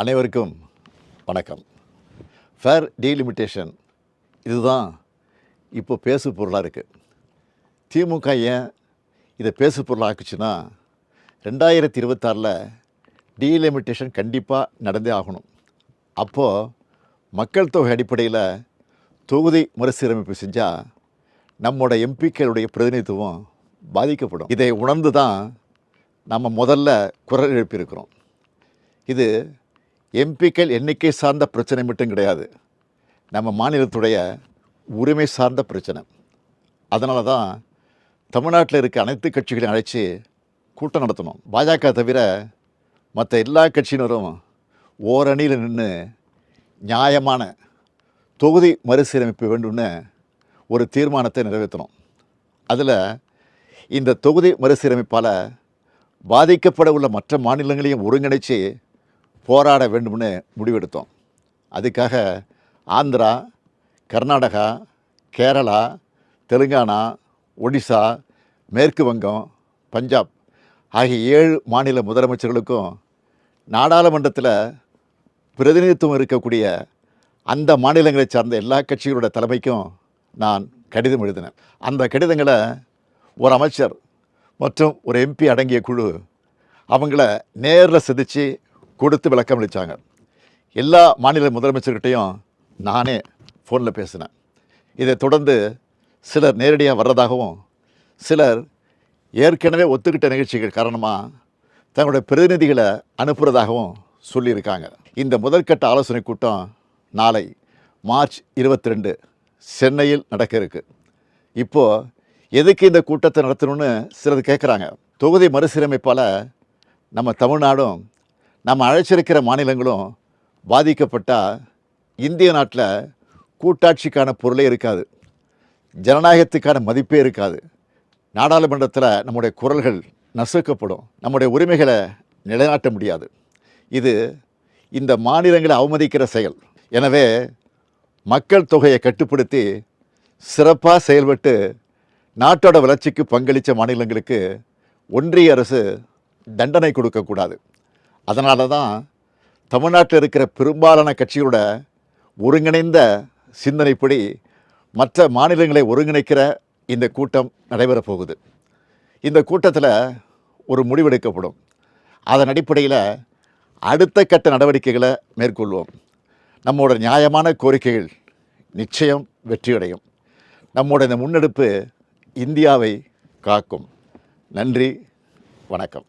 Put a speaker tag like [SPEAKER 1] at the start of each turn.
[SPEAKER 1] அனைவருக்கும் வணக்கம். Fair delimitation இதுதான் இப்போ பேசு பொருளாக இருக்குது. திமுக ஏன் இதை பேசு பொருளாக ஆக்குச்சுன்னா 2026 டீலிமிட்டேஷன் கண்டிப்பாக நடந்தே ஆகணும். அப்போது மக்கள் தொகை அடிப்படையில் தொகுதி மறுசீரமைப்பு செஞ்சால் நம்மளோட எம்பிக்களுடைய பிரதிநிதித்துவம் பாதிக்கப்படும். இதை உணர்ந்து தான் நம்ம முதல்ல குரல் எழுப்பியிருக்கிறோம். இது எம்பிக்கள் எண்ணிக்கை சார்ந்த பிரச்சனை மட்டும் கிடையாது, நம்ம மாநிலத்துடைய உரிமை சார்ந்த பிரச்சனை. அதனால தான் தமிழ்நாட்டில் இருக்க அனைத்து கட்சிகளையும் அழைச்சி கூட்டம் நடத்தணும். பாஜக தவிர மற்ற எல்லா கட்சியினரும் ஓரணியில் நின்று நியாயமான தொகுதி மறுசீரமைப்பு வேண்டும்னு ஒரு தீர்மானத்தை நிறைவேற்றணும். அதில் இந்த தொகுதி மறுசீரமைப்பால் பாதிக்கப்பட உள்ள மற்ற மாநிலங்களையும் ஒருங்கிணைச்சு போராட வேண்டும்னு முடிவெடுத்தோம். அதுக்காக ஆந்திரா, கர்நாடகா, கேரளா, தெலுங்கானா, ஒடிசா, மேற்கு வங்கம், பஞ்சாப் ஆகிய 7 மாநில முதலமைச்சர்களுக்கும் நாடாளுமன்றத்தில் பிரதிநிதித்துவம் இருக்கக்கூடிய அந்த மாநிலங்களை சார்ந்த எல்லா கட்சிகளோட தலைமைக்கும் நான் கடிதம் எழுதினேன். அந்த கடிதங்களை ஒரு அமைச்சர் மற்றும் ஒரு எம்பி அடங்கிய குழு அவங்கள நேரில் சந்தித்து கொடுத்து விளக்கம் அளித்தாங்க. எல்லா மாநில முதலமைச்சர்கிட்டையும் நானே ஃபோனில் பேசினேன். இதை தொடர்ந்து சிலர் நேரடியாக வர்றதாகவும் சிலர் ஏற்கனவே ஒத்துக்கிட்ட நிகழ்ச்சிகள் காரணமாக தங்களுடைய பிரதிநிதிகளை அனுப்புகிறதாகவும் சொல்லியிருக்காங்க. இந்த முதற்கட்ட ஆலோசனை கூட்டம் நாளை மார்ச் 22 சென்னையில் நடக்க இருக்கு. இப்போது எதுக்கு இந்த கூட்டத்தை நடத்தணும்னு சிலர் கேட்குறாங்க. தொகுதி மறுசீரமைப்பால் நம்ம தமிழ்நாடும் நம்ம அழைச்சிருக்கிற மாநிலங்களும் பாதிக்கப்பட்டால் இந்திய நாட்டில் கூட்டாட்சிக்கான பொருளே இருக்காது, ஜனநாயகத்துக்கான மதிப்பே இருக்காது. நாடாளுமன்றத்தில் நம்முடைய குரல்கள் நசுக்கப்படும், நம்முடைய உரிமைகளை நிலைநாட்ட முடியாது. இது இந்த மாநிலங்களை அவமதிக்கிற செயல். எனவே மக்கள் தொகையை கட்டுப்படுத்தி சிறப்பாக செயல்பட்டு நாட்டோட வளர்ச்சிக்கு பங்களித்த மாநிலங்களுக்கு ஒன்றிய அரசு தண்டனை கொடுக்கக்கூடாது. அதனால தான் தமிழ்நாட்டில் இருக்கிற பெரும்பாலான கட்சிகளோட ஒருங்கிணைந்த சிந்தனைப்படி மற்ற மாநிலங்களை ஒருங்கிணைக்கிற இந்த கூட்டம் நடைபெறப் போகுது. இந்த கூட்டத்தில் ஒரு முடிவெடுக்கப்படும். அதன் அடிப்படையில் அடுத்த கட்ட நடவடிக்கைகளை மேற்கொள்வோம். நம்மளோட நியாயமான கோரிக்கைகள் நிச்சயம் வெற்றியடையும். நம்மளோட இந்த முன்னெடுப்பு இந்தியாவை காக்கும். நன்றி, வணக்கம்.